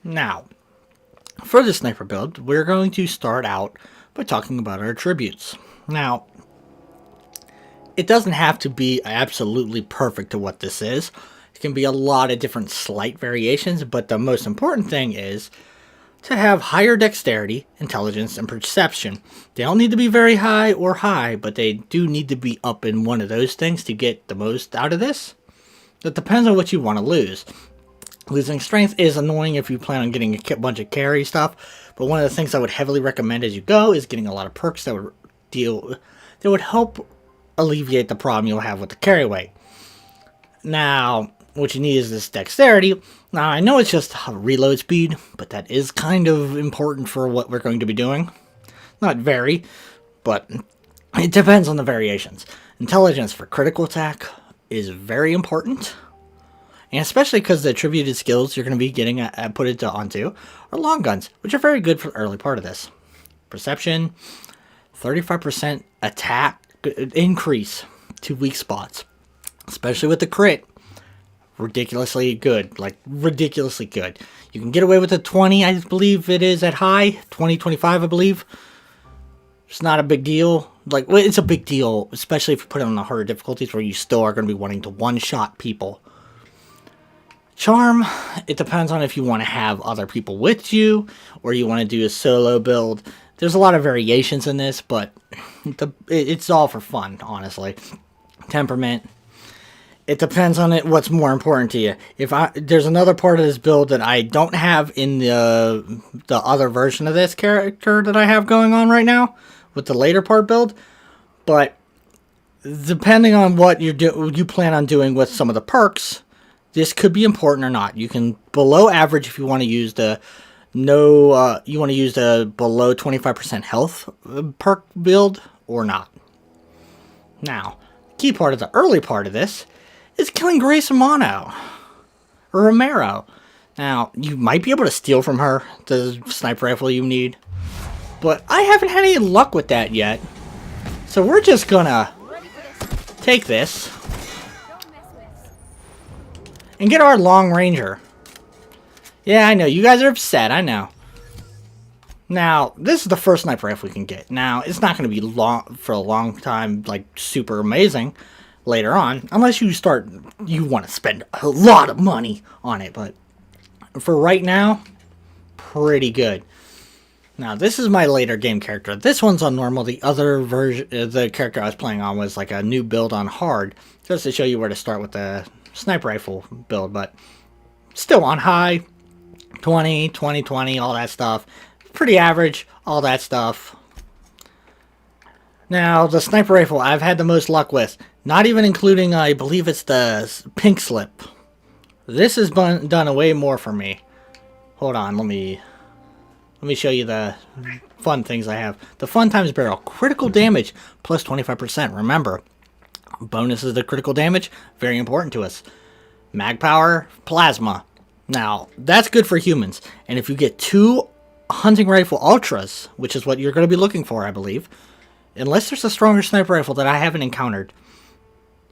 Now, for the sniper build, we're going to start out by talking about our attributes. Now, it doesn't have to be absolutely perfect to what this is. It can be a lot of different slight variations, but the most important thing is to have higher dexterity, intelligence, and perception. They don't need to be very high or high, but they do need to be up in one of those things to get the most out of this. It depends on what you want to lose. Losing strength is annoying if you plan on getting a bunch of carry stuff, but one of the things I would heavily recommend as you go is getting a lot of perks that would help alleviate the problem you'll have with the carry weight. Now, what you need is this dexterity. Now, I know it's just reload speed, but that is kind of important for what we're going to be doing. Not very, but it depends on the variations. Intelligence for critical attack is very important. And especially because the attributed skills you're going to be getting put onto are long guns, which are very good for the early part of this. Perception, 35% attack increase to weak spots, especially with the crit. Ridiculously good, like ridiculously good. You can get away with a 20, I believe it is at high, 20, 25, I believe. It's not a big deal. Like, well, it's a big deal, especially if you put it on the harder difficulties where you still are going to be wanting to one-shot people. Charm, it depends on if you want to have other people with you or you want to do a solo build. There's a lot of variations in this, but it's all for fun, honestly. Temperament, it depends on what's more important to you. There's another part of this build that I don't have in the other version of this character that I have going on right now with the later part build, but depending on what you plan on doing with some of the perks, this could be important or not. You can below average if you want to use the below 25% health perk build or not. Now, key part of the early part of this is killing Grace Romero. Now, you might be able to steal from her the sniper rifle you need, but I haven't had any luck with that yet. So we're just gonna take this and get our long ranger. Yeah, I know. You guys are upset. I know. Now, this is the first sniper rifle we can get. Now, it's not going to be long for a long time, like super amazing later on, unless you want to spend a lot of money on it. But for right now, pretty good. Now, this is my later game character. This one's on normal. The other version, the character I was playing on was like a new build on hard, just to show you where to start with the sniper rifle build, but still on high, 20, 20, 20, all that stuff. Pretty average, all that stuff. Now, the sniper rifle I've had the most luck with, not even including, I believe it's the pink slip. This has done way more for me. Hold on, let me show you the fun things I have. The fun times barrel, critical damage, plus 25%. Remember, bonuses to critical damage, very important to us. Mag power, plasma. Now, that's good for humans. And if you get 2 hunting rifle ultras, which is what you're going to be looking for, I believe, unless there's a stronger sniper rifle that I haven't encountered.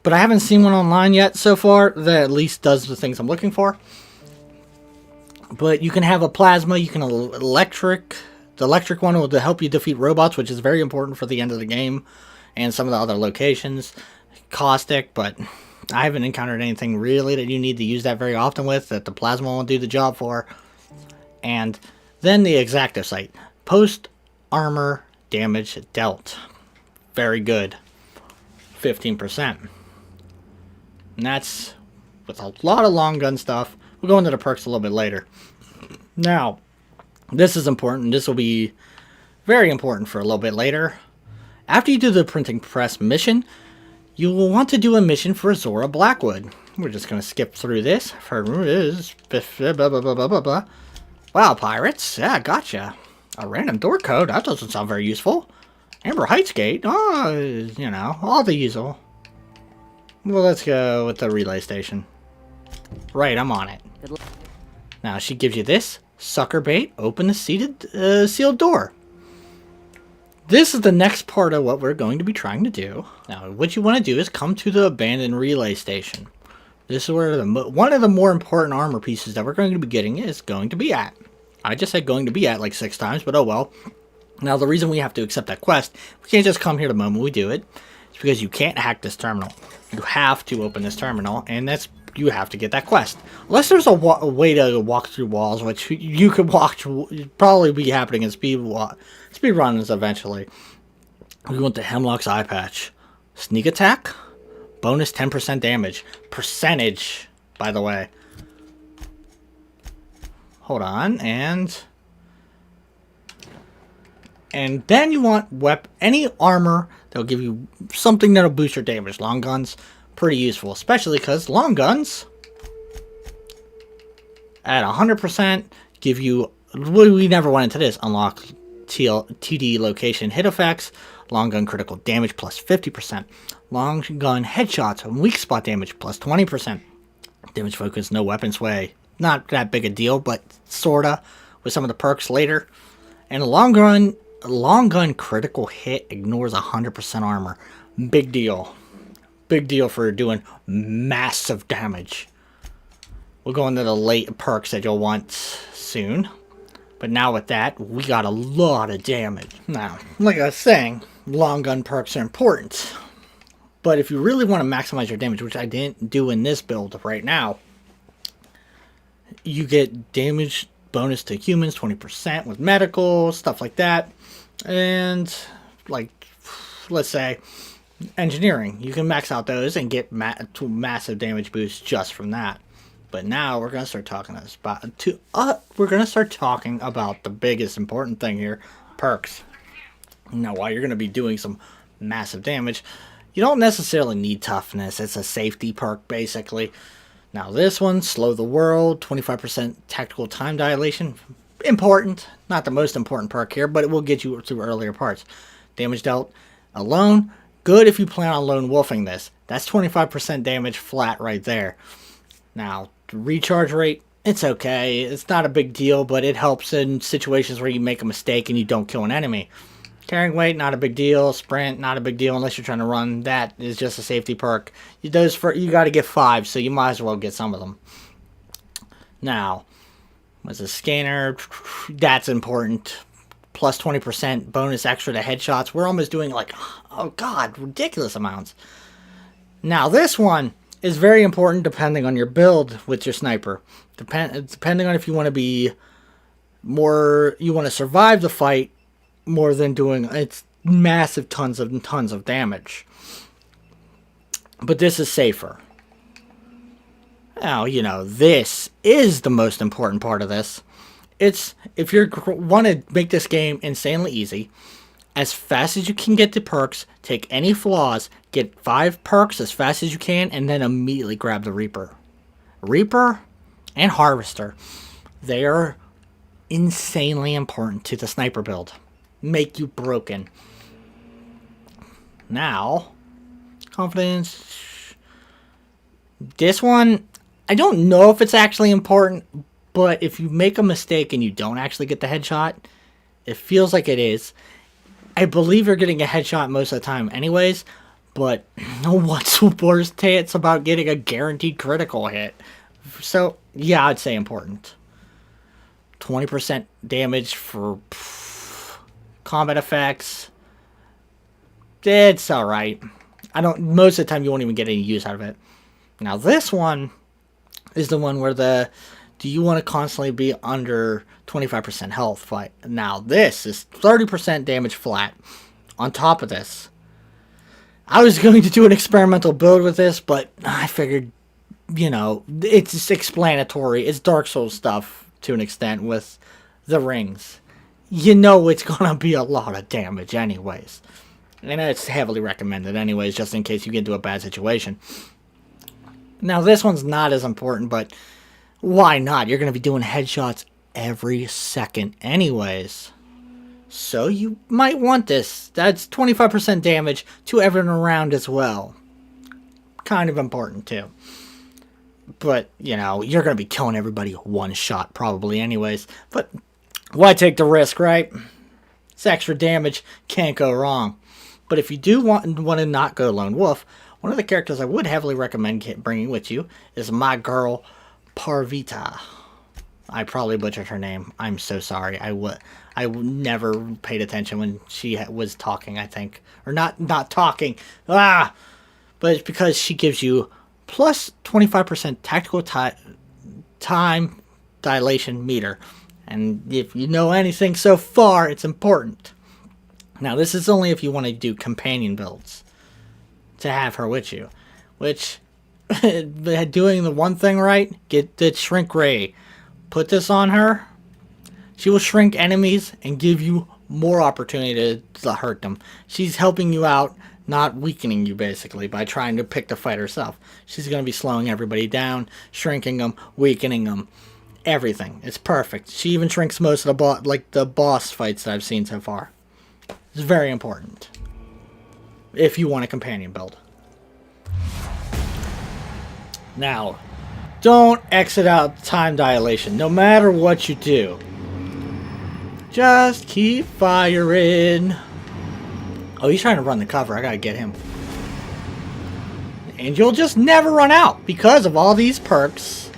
But I haven't seen one online yet so far that at least does the things I'm looking for. But you can have a plasma, you can electric. The electric one will help you defeat robots, which is very important for the end of the game. And some of the other locations. Caustic, but I haven't encountered anything really that you need to use that very often with, that the plasma won't do the job for. And then the exacto sight. Post armor damage dealt. Very good. 15%. And that's with a lot of long gun stuff. We'll go into the perks a little bit later. Now, this is important. This will be very important for a little bit later. After you do the printing press mission, you will want to do a mission for Zora Blackwood. We're just going to skip through this. Wow, pirates. Yeah, gotcha. A random door code. That doesn't sound very useful. Amber Heights Gate. Oh, you know, all the usual. Well, let's go with the relay station. Right, I'm on it. Now, she gives you this. Sucker bait. Open the sealed door. This is the next part of what we're going to be trying to do. Now, what you want to do is come to the abandoned relay station. This is where one of the more important armor pieces that we're going to be getting is going to be at. I just said going to be at like 6 times, but oh well. Now, the reason we have to accept that quest, we can't just come here the moment we do it. It's because you can't hack this terminal. You have to open this terminal, and you have to get that quest. Unless there's a way to walk through walls, which you could walk through, probably be happening in speed runs eventually. We want the Hemlock's Eye Patch. Sneak attack, bonus 10% damage. Percentage, by the way. Hold on, and then you want any armor that'll give you something that'll boost your damage. Long guns, pretty useful, especially because long guns at 100% give you, we never went into this, unlock TD location hit effects, long gun critical damage plus 50%, long gun headshots and weak spot damage plus 20%, damage focus, no weapon sway, not that big a deal, but sorta, with some of the perks later, and a long gun critical hit ignores 100% armor. Big deal. Big deal for doing massive damage. We'll go into the late perks that you'll want soon. But now with that, we got a lot of damage. Now, like I was saying, long gun perks are important. But if you really want to maximize your damage, which I didn't do in this build right now, you get damage bonus to humans, 20% with medical, stuff like that. And, like, let's say, engineering. You can max out those and get massive damage boosts just from that. But now we're going to start talking about the biggest important thing here, perks. Now, while you're going to be doing some massive damage, you don't necessarily need toughness. It's a safety perk, basically. Now, this one, Slow the World, 25% tactical time dilation. Important. Not the most important perk here, but it will get you through earlier parts. Damage dealt alone. Good if you plan on lone wolfing this. That's 25% damage flat right there. Now, the recharge rate, it's okay. It's not a big deal, but it helps in situations where you make a mistake and you don't kill an enemy. Carrying weight, not a big deal. Sprint, not a big deal unless you're trying to run. That is just a safety perk. You got to get 5, so you might as well get some of them. Now, what's a scanner? That's important. Plus 20% bonus extra to headshots. We're almost doing like, oh god, ridiculous amounts. Now, this one is very important depending on your build with your sniper. Depending on if you want to be more, you want to survive the fight more than doing it's massive tons of damage. But this is safer. Now, this is the most important part of this. It's, if you want to make this game insanely easy, as fast as you can get the perks, take any flaws, get 5 perks as fast as you can, and then immediately grab the Reaper. Reaper and Harvester. They are insanely important to the sniper build. Make you broken. Now, confidence. This one, I don't know if it's actually important, but if you make a mistake and you don't actually get the headshot, it feels like it is. I believe you're getting a headshot most of the time anyways, but what's the worst chance about getting a guaranteed critical hit? So, yeah, I'd say important. 20% damage for combat effects. It's alright. Most of the time you won't even get any use out of it. Now this one is the one where do you want to constantly be under 25% health fight? Now this is 30% damage flat. On top of this, I was going to do an experimental build with this, but I figured, it's just explanatory. It's Dark Souls stuff to an extent with the rings. It's gonna be a lot of damage anyways. And it's heavily recommended anyways, just in case you get into a bad situation. Now this one's not as important, but why not? You're gonna be doing headshots every second anyways. So you might want this. That's 25% damage to everyone around as well. Kind of important too. But, you're gonna be killing everybody one shot probably anyways. But why take the risk, right? It's extra damage, can't go wrong. But if you do want to not go lone wolf, One of the characters I would heavily recommend bringing with you is my girl, Parvita. I probably butchered her name. I'm so sorry. I never paid attention when she was talking, I think. Or not talking. But it's because she gives you plus 25% tactical time dilation meter. And if you know anything so far, it's important. Now, this is only if you want to do companion builds to have her with you. Which, doing the one thing right, get the Shrink Ray. Put this on her. She will shrink enemies and give you more opportunity to hurt them. She's helping you out, not weakening you, basically, by trying to pick the fight herself. She's going to be slowing everybody down, shrinking them, weakening them. Everything. It's perfect. She even shrinks most of the boss fights that I've seen so far. It's very important. If you want a companion build. Now, don't exit out time dilation, no matter what you do. Just keep firing. Oh, he's trying to run the cover. I gotta get him. And you'll just never run out because of all these perks.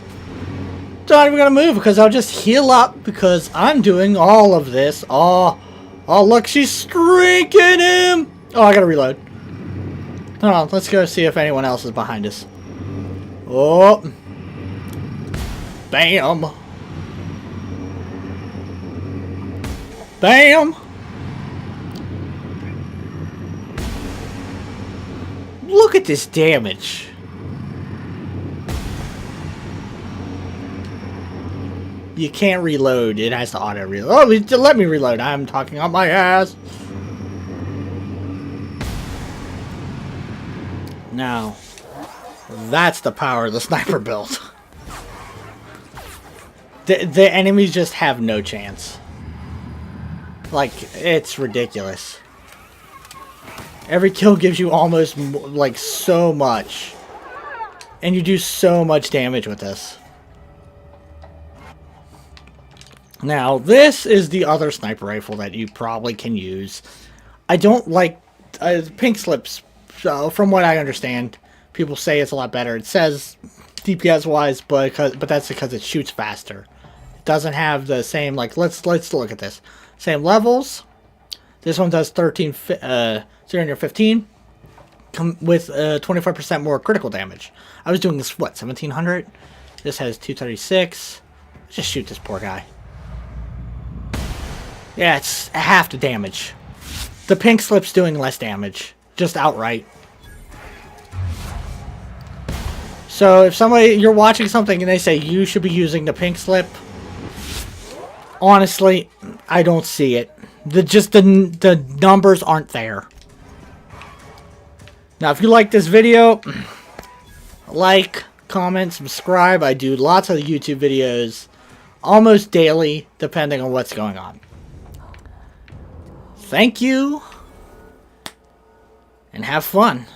Not even gonna move because I'll just heal up because I'm doing all of this. Oh, look, she's streaking him. Oh, I gotta reload. Hold on, let's go see if anyone else is behind us. Oh. Bam. Bam. Look at this damage. You can't reload. It has to auto reload. Oh, let me reload. I'm talking on my ass. Now, that's the power of the sniper build. The enemies just have no chance. Like, it's ridiculous. Every kill gives you almost, like, so much. And you do so much damage with this. Now, this is the other sniper rifle that you probably can use. I don't like pink slips. So, from what I understand, people say it's a lot better. It says DPS-wise, but that's because it shoots faster. It doesn't have the same, like, let's look at this. Same levels. This one does 315 with 25% more critical damage. I was doing this, what, 1700? This has 236. Let's just shoot this poor guy. Yeah, it's half the damage. The pink slip's doing less damage. Just outright. So if you're watching something and they say you should be using the pink slip, honestly, I don't see it. The numbers aren't there. Now, if you like this video, like, comment, subscribe. I do lots of YouTube videos almost daily, depending on what's going on. Thank you, and have fun.